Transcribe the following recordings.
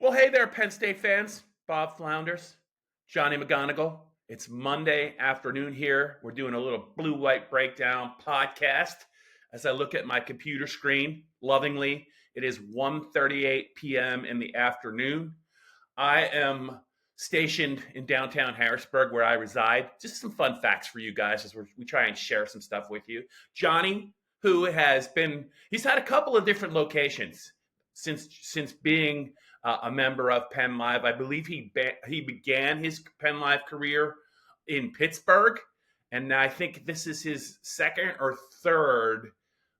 Well, hey there, Penn State fans. Bob Flounders, Johnny McGonigal. It's Monday afternoon here. We're doing a little blue-white breakdown podcast. As I look at my computer screen, lovingly, it is 1:38 p.m. in the afternoon. I am stationed in downtown Harrisburg, where I reside. Just some fun facts for you guys as we try and share some stuff with you. Johnny, who he's had a couple of different locations since being a member of PennLive. I believe he began his PennLive career in Pittsburgh, and I think this is his second or third,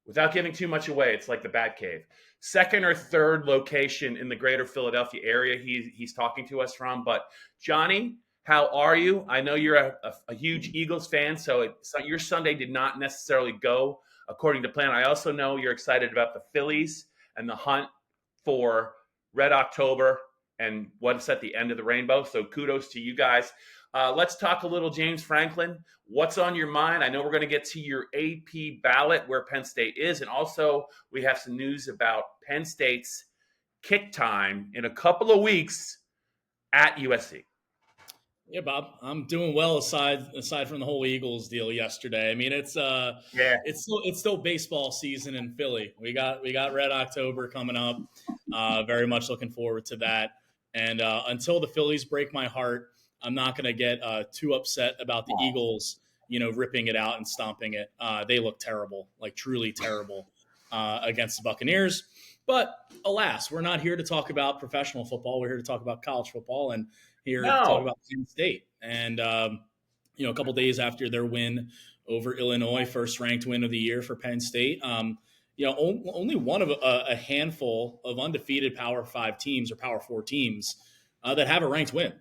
without giving too much away, it's like the Batcave, second or third location in the greater Philadelphia area he's talking to us from. But Johnny, how are you? I know you're a huge Eagles fan, so your Sunday did not necessarily go according to plan. I also know you're excited about the Phillies and the hunt for Red October and what's at the end of the rainbow. So kudos to you guys. Let's talk a little James Franklin. What's on your mind? I know we're going to get to your AP ballot, where Penn State is. And also we have some news about Penn State's kick time in a couple of weeks at USC. Yeah, Bob, I'm doing well aside from the whole Eagles deal yesterday. I mean, it's still baseball season in Philly. We got Red October coming up. Very much looking forward to that. And until the Phillies break my heart, I'm not going to get too upset about the Eagles, ripping it out and stomping it. They look terrible, like truly terrible against the Buccaneers. But alas, we're not here to talk about professional football. We're here to talk about college football and here to talk about Penn State. And, a couple days after their win over Illinois, first ranked win of the year for Penn State, only one of a handful of undefeated Power 5 teams or Power 4 teams that have a ranked win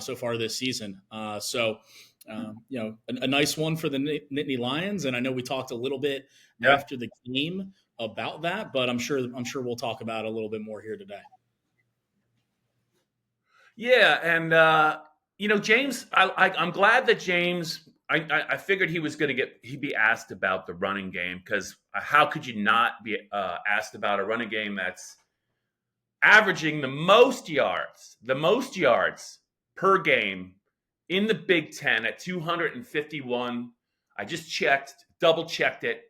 so far this season. A nice one for the Nittany Lions. And I know we talked a little bit after the game about that, but I'm sure we'll talk about it a little bit more here today. Yeah, and James, I'm glad that James. I figured he'd be asked about the running game, because how could you not be asked about a running game that's averaging the most yards per game in the Big Ten at 251. I just double checked it.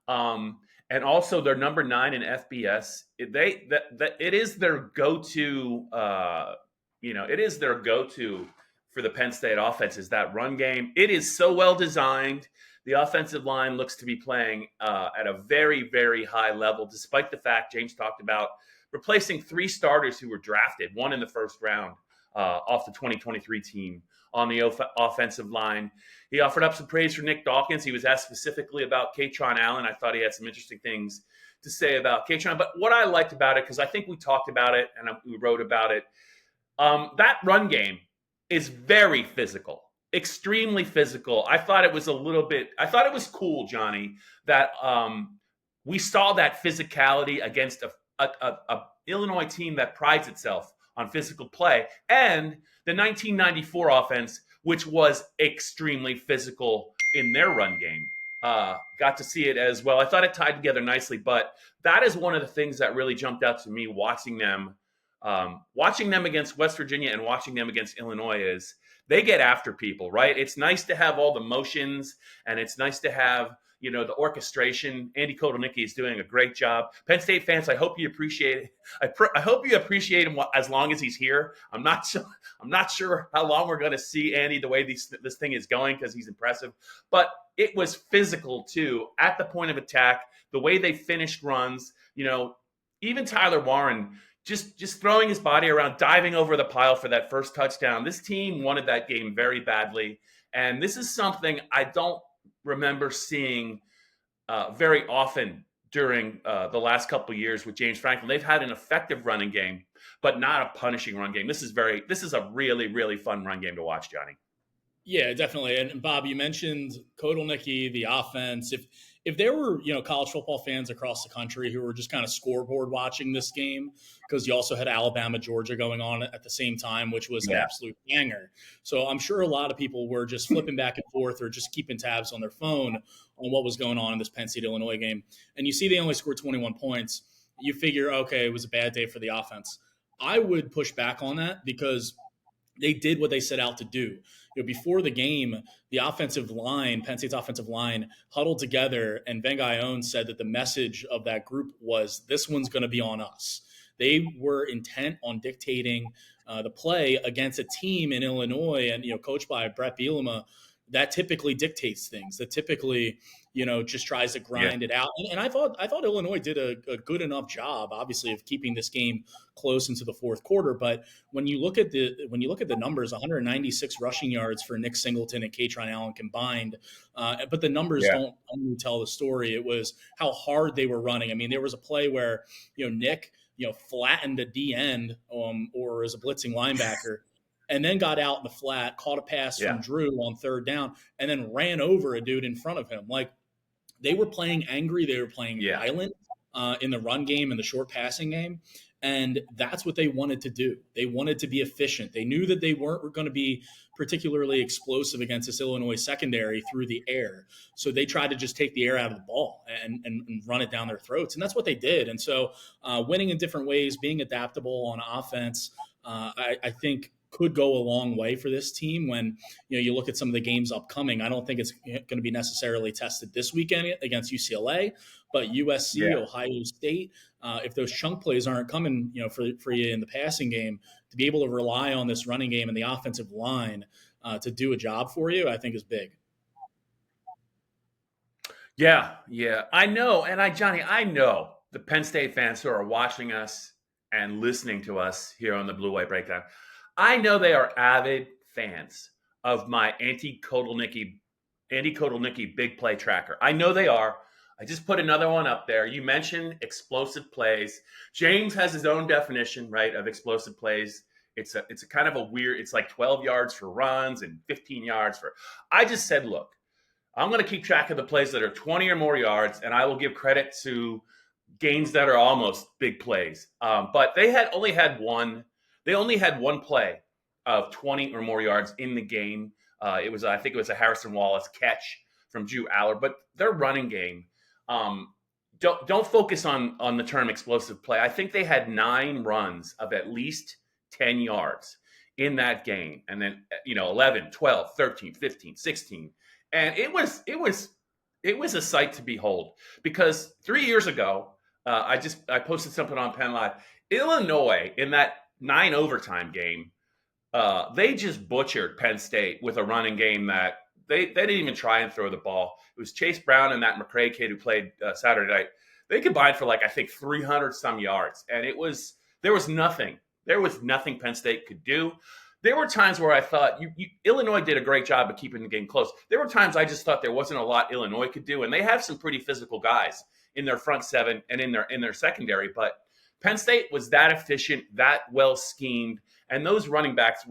And also they're number 9 in FBS. It is their go-to. It is their go-to for the Penn State offense, is that run game. It is so well designed. The offensive line looks to be playing at a very, very high level, despite the fact James talked about replacing 3 starters who were drafted, one in the first round off the 2023 team on the offensive line. He offered up some praise for Nick Dawkins. He was asked specifically about Kaytron Allen. I thought he had some interesting things to say about Kaytron. But what I liked about it, because I think we talked about it and we wrote about it, that run game is very physical, extremely physical. I thought it was cool, Johnny, that we saw that physicality against a Illinois team that prides itself on physical play, and the 1994 offense, which was extremely physical in their run game. Got to see it as well. I thought it tied together nicely, but that is one of the things that really jumped out to me watching them against West Virginia and watching them against Illinois is they get after people, right? It's nice to have all the motions, and it's nice to have, the orchestration. Andy Kotelnicki is doing a great job. Penn State fans, I hope you appreciate it. I hope you appreciate him as long as he's here. I'm not sure how long we're going to see Andy the way this thing is going, because he's impressive. But it was physical too at the point of attack. The way they finished runs, even Tyler Warren just throwing his body around, diving over the pile for that first touchdown. This team wanted that game very badly, and this is something I don't remember seeing very often during the last couple of years with James Franklin. They've had an effective running game, but not a punishing run game. This is a really, really fun run game to watch, Johnny. Yeah, definitely. And Bob, you mentioned Kotelnicki, the offense. If there were, college football fans across the country who were just kind of scoreboard watching this game, because you also had Alabama, Georgia going on at the same time, which was an absolute banger. So I'm sure a lot of people were just flipping back and forth or just keeping tabs on their phone on what was going on in this Penn State Illinois game. And you see they only scored 21 points. You figure, okay, it was a bad day for the offense. I would push back on that because they did what they set out to do. Before the game, the offensive line, Penn State's offensive line, huddled together, and Vengayon said that the message of that group was, "This one's going to be on us." They were intent on dictating the play against a team in Illinois, and coached by Brett Bielema, that typically dictates things. That typically, just tries to grind it out. And I thought Illinois did a good enough job, obviously, of keeping this game close into the fourth quarter. But when you look at the numbers, 196 rushing yards for Nick Singleton and Katron Allen combined, but the numbers don't only tell the story. It was how hard they were running. I mean, there was a play where Nick flattened a D end or as a blitzing linebacker. And then got out in the flat, caught a pass from Drew on third down, and then ran over a dude in front of him. Like, they were playing angry. They were playing violent in the run game and the short passing game. And that's what they wanted to do. They wanted to be efficient. They knew that they weren't going to be particularly explosive against this Illinois secondary through the air. So they tried to just take the air out of the ball and run it down their throats. And that's what they did. And so winning in different ways, being adaptable on offense, I think could go a long way for this team when you look at some of the games upcoming. I don't think it's going to be necessarily tested this weekend against UCLA, but USC, Ohio State, if those chunk plays aren't coming for you in the passing game, to be able to rely on this running game and the offensive line to do a job for you, I think is big. Yeah, I know. And Johnny, I know the Penn State fans who are watching us and listening to us here on the Blue White Breakdown, I know they are avid fans of my Andy Kotelnicki big play tracker. I know they are. I just put another one up there. You mentioned explosive plays. James has his own definition, right, of explosive plays. It's a kind of a weird, it's like 12 yards for runs and 15 yards for. I just said, look, I'm going to keep track of the plays that are 20 or more yards, and I will give credit to gains that are almost big plays. But they only had one play of 20 or more yards in the game. I think it was a Harrison Wallace catch from Drew Aller. But their running game, don't focus on the term explosive play. I think they had 9 runs of at least 10 yards in that game. And then 11, 12, 13, 15, 16. And it was a sight to behold, because 3 years ago, I posted something on PennLive. Illinois, in that 9 overtime game, they just butchered Penn State with a running game that they didn't even try and throw the ball. It was Chase Brown and that McCray kid who played Saturday night. They combined for I think 300 some yards, and there was nothing Penn State could do. There were times where I thought Illinois did a great job of keeping the game close. There were times I just thought there wasn't a lot Illinois could do, and they have some pretty physical guys in their front seven and in their secondary. But Penn State was that efficient, that well schemed, and those running backs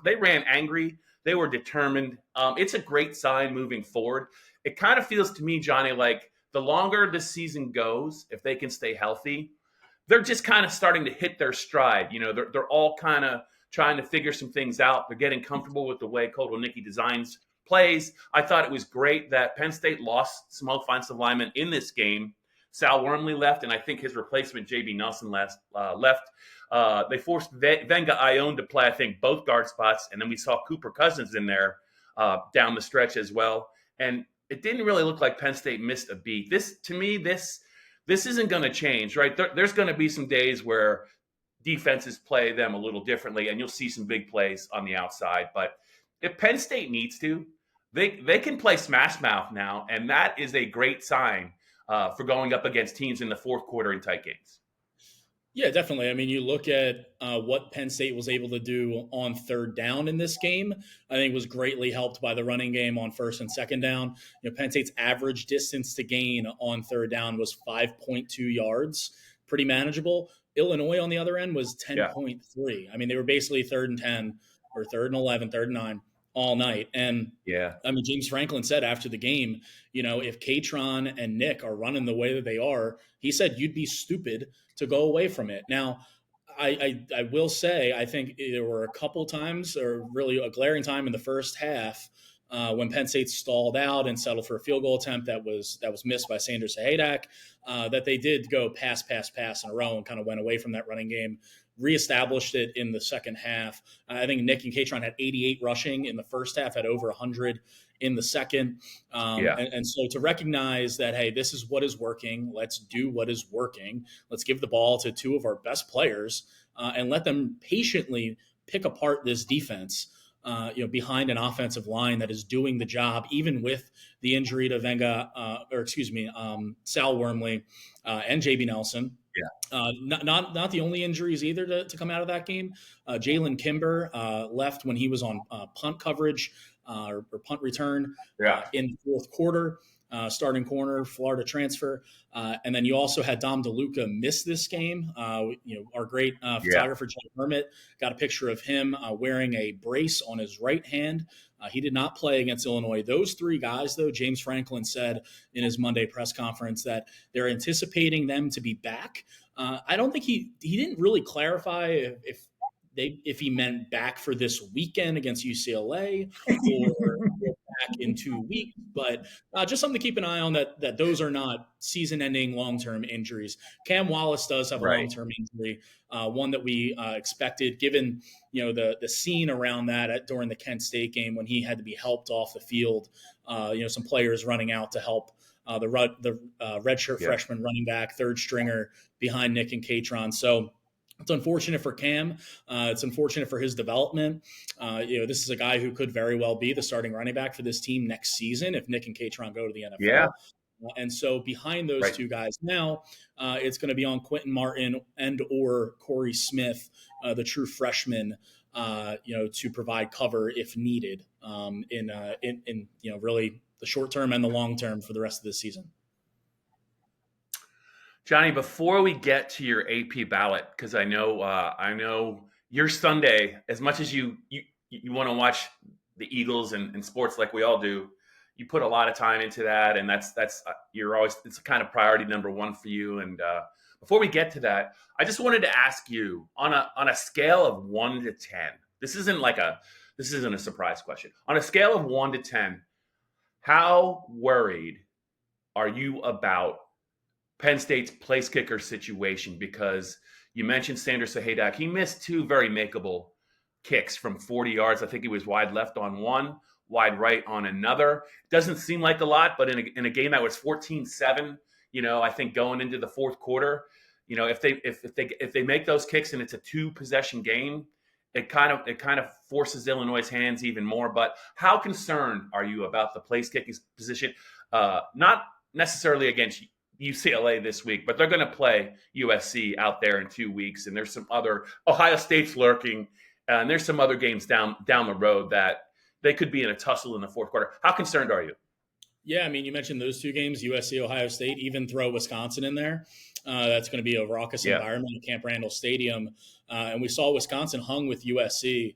they ran angry. They were determined. It's a great sign moving forward. It kind of feels to me, Johnny, like the longer this season goes, if they can stay healthy, they're just kind of starting to hit their stride. They're all kind of trying to figure some things out. They're getting comfortable with the way Kotelnicki designs plays. I thought it was great that Penn State lost some offensive linemen in this game. Sal Wormley left, and I think his replacement, J.B. Nelson, left. They forced Vengayon to play, I think, both guard spots, and then we saw Cooper Cousins in there down the stretch as well. And it didn't really look like Penn State missed a beat. This isn't going to change, right? There's going to be some days where defenses play them a little differently, and you'll see some big plays on the outside. But if Penn State needs to, they can play smash mouth now, and that is a great sign for going up against teams in the fourth quarter in tight games. Yeah, definitely. I mean, you look at what Penn State was able to do on third down in this game, I think was greatly helped by the running game on first and second down. Penn State's average distance to gain on third down was 5.2 yards, pretty manageable. Illinois on the other end was 10.3. I mean, they were basically 3rd and 10 or 3rd and 11, 3rd and 9 all night. And I mean, James Franklin said after the game, if Katron and Nick are running the way that they are, he said you'd be stupid to go away from it. Now, I will say, I think there were a couple times, or really a glaring time in the first half, when Penn State stalled out and settled for a field goal attempt that was missed by Sanders Sahadak, that they did go pass in a row and kind of went away from that running game, reestablished it in the second half. I think Nick and Katron had 88 rushing in the first half, had over 100 in the second. And so to recognize that, hey, this is what is working. Let's do what is working. Let's give the ball to two of our best players and let them patiently pick apart this defense. Behind an offensive line that is doing the job, even with the injury to Sal Wormley and JB Nelson. Not the only injuries either to come out of that game. Jalen Kimber left when he was on punt coverage or punt return in the fourth quarter. Starting corner, Florida transfer. And then you also had Dom DeLuca miss this game. Our great photographer, John Hermit, got a picture of him wearing a brace on his right hand. He did not play against Illinois. Those three guys, though, James Franklin said in his Monday press conference that they're anticipating them to be back. I don't think he didn't really clarify if he meant back for this weekend against UCLA or back in 2 weeks, but just something to keep an eye on that those are not season-ending long-term injuries. Cam Wallace does have a long-term injury, one that we expected given the scene around that during the Kent State game when he had to be helped off the field. Some players running out to help the redshirt freshman running back, third stringer behind Nick and Katron. So it's unfortunate for Cam. It's unfortunate for his development. This is a guy who could very well be the starting running back for this team next season if Nick and Katron go to the NFL. Yeah. And so behind those two guys now, it's going to be on Quentin Martin and or Corey Smith, the true freshman, to provide cover if needed in really the short term and the long term for the rest of this season. Johnny, before we get to your AP ballot, because I know your Sunday, as much as you want to watch the Eagles and sports like we all do, you put a lot of time into that, and that's it's kind of priority number one for you. And before we get to that, I just wanted to ask you on a scale of 1 to 10. This isn't a surprise question. On a scale of 1 to 10, how worried are you about Penn State's place kicker situation? Because you mentioned Sanders Sahadak. He missed two very makeable kicks from 40 yards. I think he was wide left on one, wide right on another. Doesn't seem like a lot, but in a game that was 14-7, I think going into the fourth quarter, if they make those kicks and it's a 2-possession game, it kind of forces Illinois' hands even more. But how concerned are you about the place kicking position? Not necessarily against UCLA this week, but they're going to play USC out there in 2 weeks, and there's some other Ohio State's lurking, and there's some other games down the road that they could be in a tussle in the fourth quarter. How concerned are you? Yeah, I mean, you mentioned those two games, USC, Ohio State, even throw Wisconsin in there. That's going to be a raucous environment at Camp Randall Stadium. And we saw Wisconsin hung with USC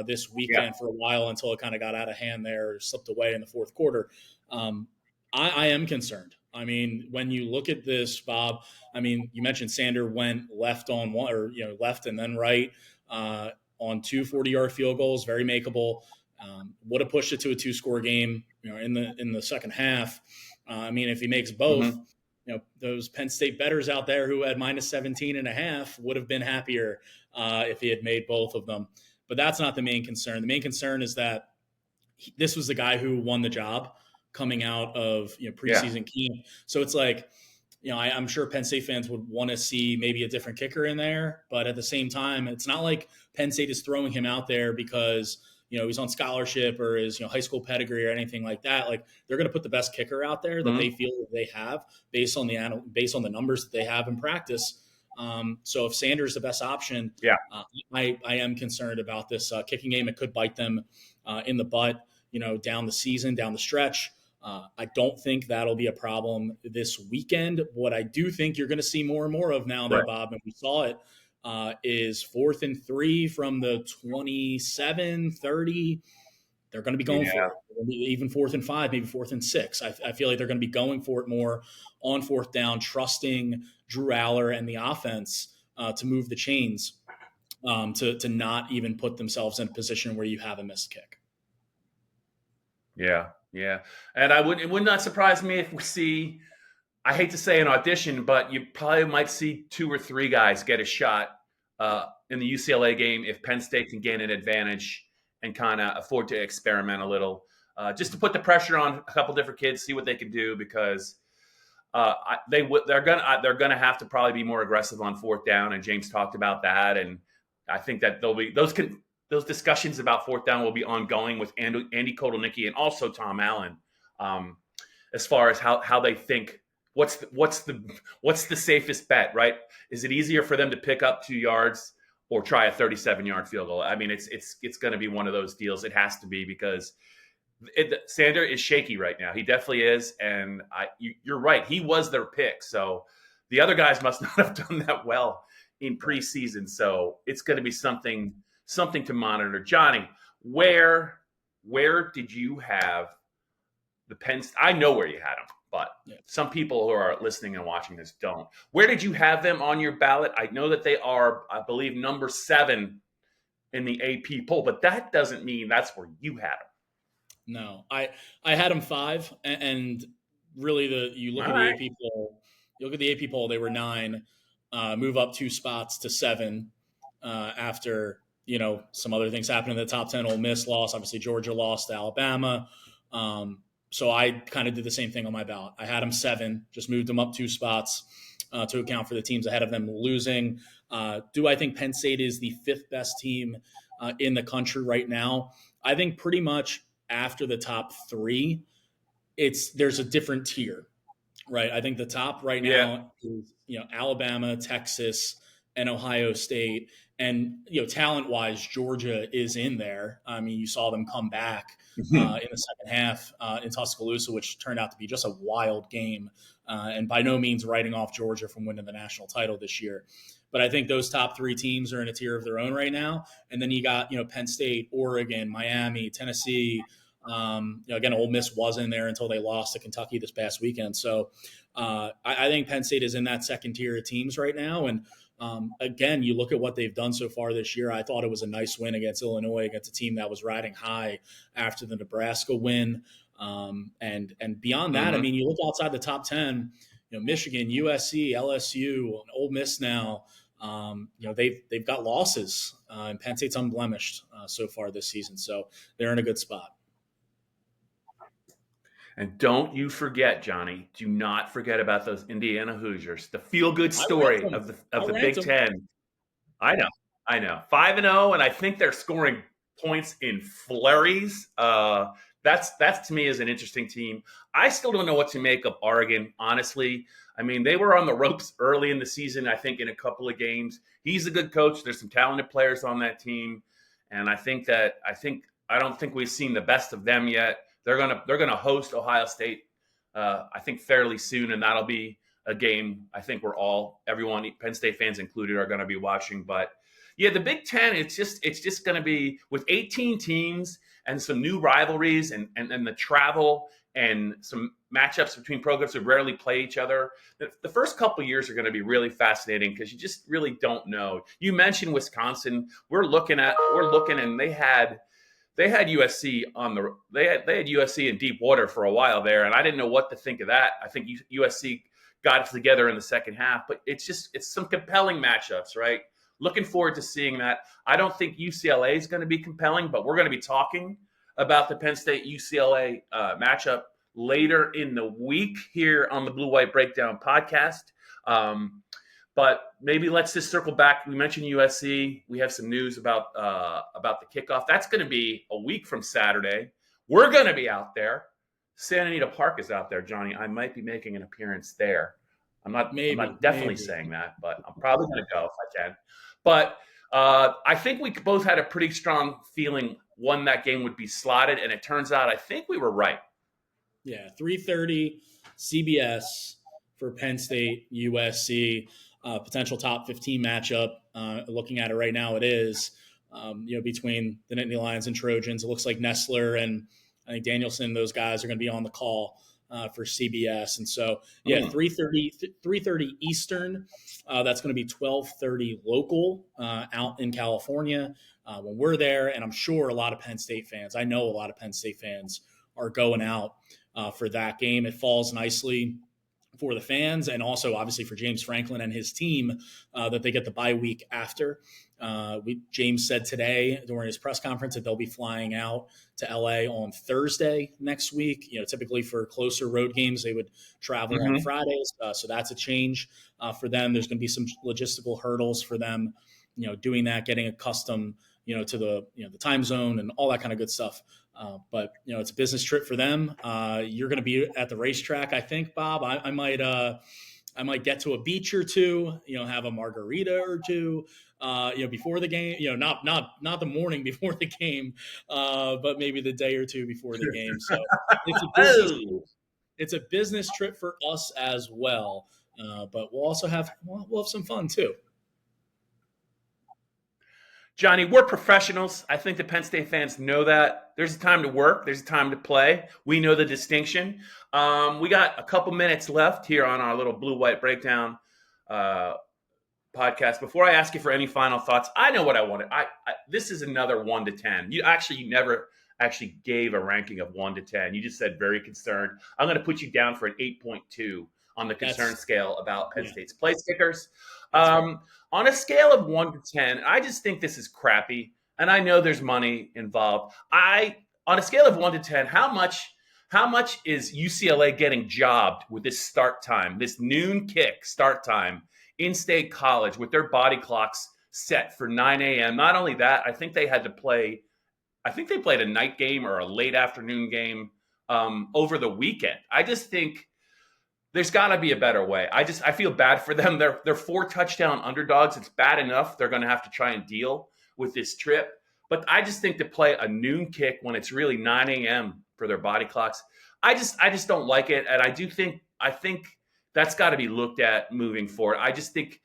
this weekend for a while until it kind of got out of hand there, slipped away in the fourth quarter. I am concerned. I mean, when you look at this, Bob, I mean, you mentioned Sander went left on one, or left and then right on 2 40-yard field goals, very makeable. Would have pushed it to a 2-score game, in the second half. I mean, if he makes both, those Penn State bettors out there who had -17.5 would have been happier if he had made both of them. But that's not the main concern. The main concern is that this was the guy who won the job coming out of preseason camp. So it's like, I'm sure Penn State fans would want to see maybe a different kicker in there, but at the same time, it's not like Penn State is throwing him out there because he's on scholarship or his high school pedigree or anything like that. Like, they're going to put the best kicker out there that they feel that they have based on the numbers that they have in practice. So if Sanders is the best option, I am concerned about this kicking game. It could bite them in the butt, down the season, down the stretch. I don't think that'll be a problem this weekend. What I do think you're going to see more and more of now, though, Bob, and we saw it, is 4th and 3 from the 27, 30. They're going to be going for it. Even 4th and 5, maybe 4th and 6. I feel like they're going to be going for it more on 4th down, trusting Drew Aller and the offense to move the chains, to not even put themselves in a position where you have a missed kick. Yeah, yeah. And it would not surprise me if we see, I hate to say an audition, but you probably might see 2 or 3 guys get a shot in the UCLA game if Penn State can gain an advantage and kind of afford to experiment a little, just to put the pressure on a couple different kids, see what they can do, because they're gonna have to probably be more aggressive on fourth down, and James talked about that, and I think that there'll be those discussions about fourth down will be ongoing with Andy Kotelnicki and also Tom Allen, as far as how they think what's the safest bet, right? Is it easier for them to pick up 2 yards or try a 37-yard field goal? I mean, it's going to be one of those deals. It has to be, because Sander is shaky right now. He definitely is, and you're right. He was their pick, so the other guys must not have done that well in preseason. So it's going to be something to monitor. Johnny, where did you have the Penn? I know where you had them, but some people who are listening and watching this don't. Where did you have them on your ballot? I know that they are, I believe, number 7 in the AP poll, but that doesn't mean that's where you had them. No, I had them 5, and really you look at the AP poll. You look at the AP poll; they were 9, move up 2 spots to 7 after some other things happened in the top 10. Ole Miss lost, obviously Georgia lost to Alabama. So I kind of did the same thing on my ballot. I had them 7, just moved them up 2 spots to account for the teams ahead of them losing. Do I think Penn State is the 5th best team in the country right now? I think pretty much after the top 3, there's a different tier, right? I think the top right now is Alabama, Texas, and Ohio State, and talent-wise, Georgia is in there. I mean, you saw them come back in the second half in Tuscaloosa, which turned out to be just a wild game, and by no means writing off Georgia from winning the national title this year. But I think those top 3 teams are in a tier of their own right now. And then you got, Penn State, Oregon, Miami, Tennessee. Again, Ole Miss was in there until they lost to Kentucky this past weekend. So I think Penn State is in that second tier of teams right now. And again, you look at what they've done so far this year. I thought it was a nice win against Illinois, against a team that was riding high after the Nebraska win. And beyond that, I mean, you look outside the top 10, Michigan, USC, LSU, and Ole Miss now. They've got losses, and Penn State's unblemished so far this season, so they're in a good spot. And don't you forget, Johnny, do not forget about those Indiana Hoosiers, the feel-good story of the Big Ten. I know. 5-0, and I think they're scoring points in flurries. That's to me is an interesting team. I still don't know what to make of Oregon, honestly. I mean, they were on the ropes early in the season, I think, in a couple of games. He's a good coach. There's some talented players on that team. And I don't think we've seen the best of them yet. They're gonna host Ohio State, I think, fairly soon, and that'll be a game I think everyone, Penn State fans included, are gonna be watching. But yeah, the Big Ten, it's just gonna be with 18 teams and some new rivalries and the travel and some matchups between programs that rarely play each other. The first couple of years are going to be really fascinating because you just really don't know. You mentioned Wisconsin. We're looking, and they had USC they had USC in deep water for a while there, and I didn't know what to think of that. I think USC got it together in the second half, but it's some compelling matchups, right? Looking forward to seeing that. I don't think UCLA is going to be compelling, but we're going to be talking about the Penn State UCLA matchup later in the week here on the Blue White Breakdown podcast. But maybe let's just circle back. We mentioned USC. We have some news about the kickoff. That's going to be a week from Saturday. We're going to be out there. Santa Anita Park is out there, Johnny. I might be making an appearance there. I'm not definitely saying that, but I'm probably going to go if I can. But I think we both had a pretty strong feeling that game would be slotted, and it turns out I think we were right. Yeah, 3:30 CBS for Penn State, USC, potential top 15 matchup. Looking at it right now, it is between the Nittany Lions and Trojans. It looks like Nestler and I think Danielson, those guys are going to be on the call for CBS. And so, 3:30 Eastern. That's going to be 12:30 local out in California when we're there. And I'm sure a lot of Penn State fans, I know a lot of Penn State fans are going out for that game. It falls nicely for the fans and also obviously for James Franklin and his team that they get the bye week after. James said today during his press conference that they'll be flying out to LA on Thursday next week. Typically for closer road games, they would travel on Fridays. So that's a change for them. There's going to be some logistical hurdles for them, doing that, getting accustomed, to the time zone and all that kind of good stuff. But it's a business trip for them. You're going to be at the racetrack, I think, Bob. I might get to a beach or two, have a margarita or two, before the game. Not the morning before the game, but maybe the day or two before the game. So it's a business trip for us as well. But we'll also have some fun too. Johnny, we're professionals. I think the Penn State fans know that. There's a time to work. There's a time to play. We know the distinction. We got a couple minutes left here on our little blue-white breakdown podcast. Before I ask you for any final thoughts, I know what I wanted. This is another 1 to 10. You never actually gave a ranking of 1 to 10. You just said very concerned. I'm going to put you down for an 8.2 on the concern scale about Penn State's place kickers. On a scale of 1 to 10, I just think this is crappy, and I know there's money involved. On a scale of 1 to 10, how much is UCLA getting jobbed with this start time, this noon kick start time in State College with their body clocks set for 9 a.m.? Not only that, I think they played a night game or a late afternoon game over the weekend. I just think there's got to be a better way. I feel bad for them. They're 4-touchdown underdogs. It's bad enough they're going to have to try and deal with this trip. But I just think to play a noon kick when it's really 9 a.m. for their body clocks, I just don't like it. And I think that's got to be looked at moving forward. I just think,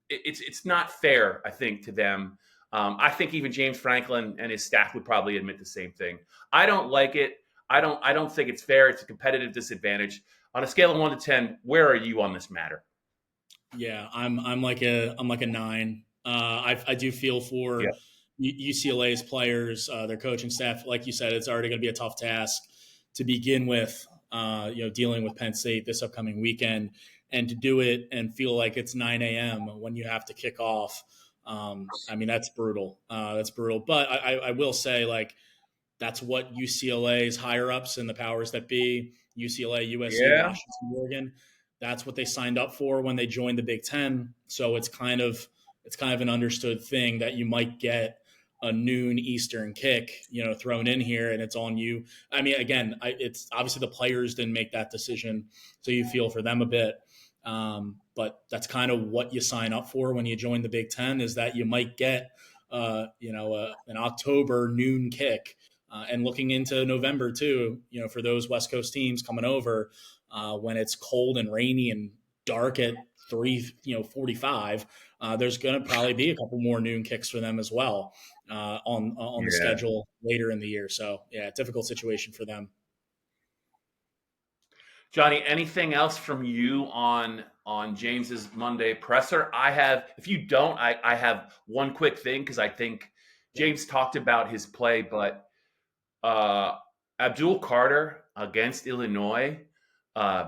it's not fair, I think, to them. I think even James Franklin and his staff would probably admit the same thing. I don't like it. I don't think it's fair. It's a competitive disadvantage. On a scale of 1 to 10, where are you on this matter? Yeah, I'm like a 9. I do feel for UCLA's players, their coaching staff. Like you said, it's already going to be a tough task to begin with. Dealing with Penn State this upcoming weekend, and to do it and feel like it's 9 a.m. when you have to kick off. That's brutal. That's brutal. But I will say, like, that's what UCLA's higher ups and the powers that be, UCLA, USC, Washington, Oregon, that's what they signed up for when they joined the Big Ten. So it's kind of an understood thing that you might get a noon Eastern kick, thrown in here, and it's on you. Again, it's obviously the players didn't make that decision, so you feel for them a bit. But that's kind of what you sign up for when you join the Big Ten, is that you might get, an October noon kick. And looking into November too, for those West Coast teams coming over, when it's cold and rainy and dark at 3:45, there's going to probably be a couple more noon kicks for them as well on the schedule later in the year. So difficult situation for them. Johnny, anything else from you on James's Monday presser? If you don't, I have one quick thing, because I think James talked about his play, but Abdul Carter against Illinois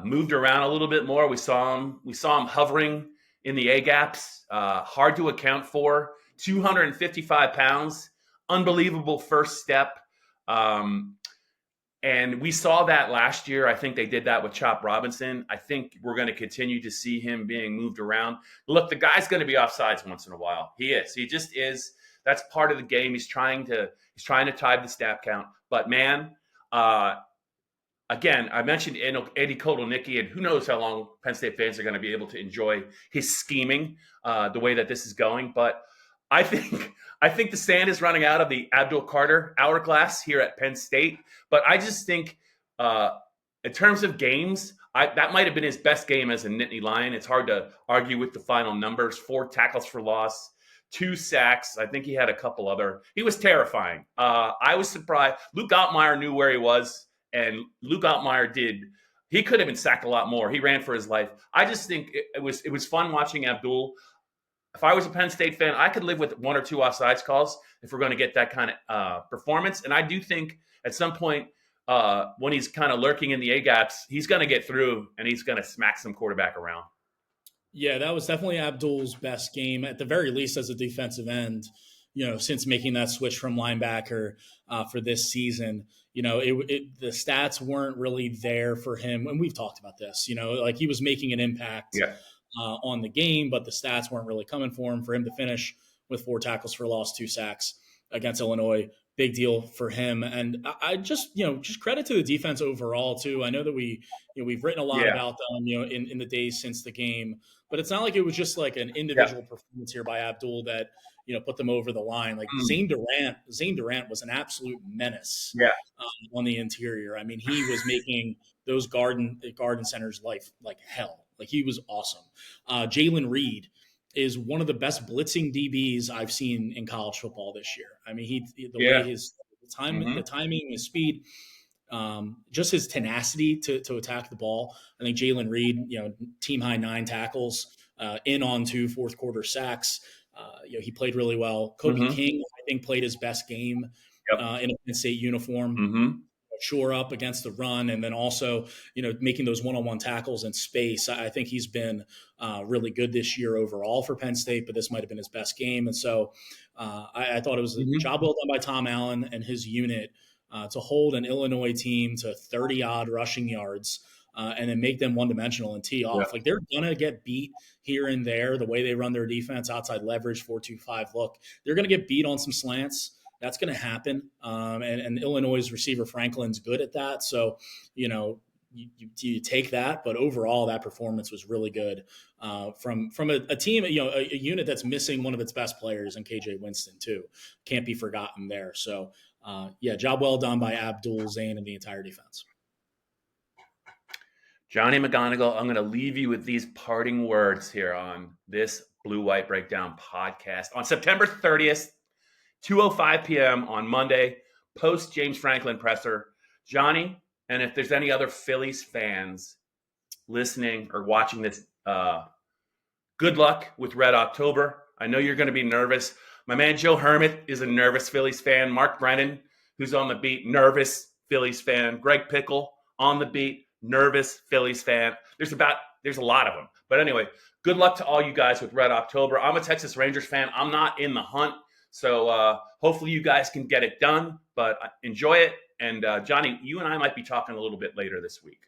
moved around a little bit more. We saw him hovering in the A gaps, hard to account for. 255 pounds, unbelievable first step. And we saw that last year. I think they did that with Chop Robinson. I think we're going to continue to see him being moved around. Look, the guy's going to be offsides once in a while. He is. He just is. That's part of the game. He's trying to tie the snap count. But man, again, I mentioned Eddie Kotelnicki, and who knows how long Penn State fans are going to be able to enjoy his scheming the way that this is going. But I think the sand is running out of the Abdul Carter hourglass here at Penn State. But I just think in terms of games, that might have been his best game as a Nittany Lion. It's hard to argue with the final numbers. 4 tackles for loss, 2 sacks. I think he had a couple other. He was terrifying. I was surprised. Luke Altmaier knew where he was, and Luke Altmaier he could have been sacked a lot more. He ran for his life. I just think it was fun watching Abdul. If I was a Penn State fan, I could live with 1 or 2 offsides calls if we're going to get that kind of performance. And I do think at some point when he's kind of lurking in the A gaps, he's going to get through and he's going to smack some quarterback around. Yeah, that was definitely Abdul's best game, at the very least as a defensive end, since making that switch from linebacker for this season. The stats weren't really there for him. And we've talked about this, like he was making an impact on the game, but the stats weren't really coming for him. For him to finish with 4 tackles for loss, 2 sacks against Illinois, big deal for him. And I just credit to the defense overall too. I know that we've written a lot about them, in the days since the game, but it's not like it was just like an individual performance here by Abdul that, put them over the line. Like Zane Durant was an absolute menace on the interior. I mean, he was making those garden centers life like hell. Like he was awesome. Jalen Reed is one of the best blitzing DBs I've seen in college football this year. I mean, way his the timing, his speed, just his tenacity to attack the ball. I think Jalen Reed, team high 9 tackles, in on 2 fourth quarter sacks. He played really well. Kobe King, I think, played his best game in a Penn State uniform. Shore up against the run, and then also, making those one-on-one tackles in space. I think he's been really good this year overall for Penn State, but this might have been his best game. And so I thought it was a job well done by Tom Allen and his unit to hold an Illinois team to 30-odd rushing yards and then make them one-dimensional and tee off. Like they're going to get beat here and there, the way they run their defense, outside leverage, 4-2-5 look. They're going to get beat on some slants. That's going to happen. And Illinois' receiver Franklin's good at that. So, you take that. But overall, that performance was really good from a team, a unit that's missing one of its best players, and KJ Winston, too. Can't be forgotten there. So, job well done by Abdul, Zane, and the entire defense. Johnny McGonigal, I'm going to leave you with these parting words here on this Blue White Breakdown podcast on September 30th. 2:05 p.m. on Monday, post James Franklin presser. Johnny, and if there's any other Phillies fans listening or watching this, good luck with Red October. I know you're going to be nervous. My man Joe Hermit is a nervous Phillies fan. Mark Brennan, who's on the beat, nervous Phillies fan. Greg Pickle on the beat, nervous Phillies fan. There's a lot of them. But anyway, good luck to all you guys with Red October. I'm a Texas Rangers fan. I'm not in the hunt. So hopefully you guys can get it done, but enjoy it. And Johnny, you and I might be talking a little bit later this week.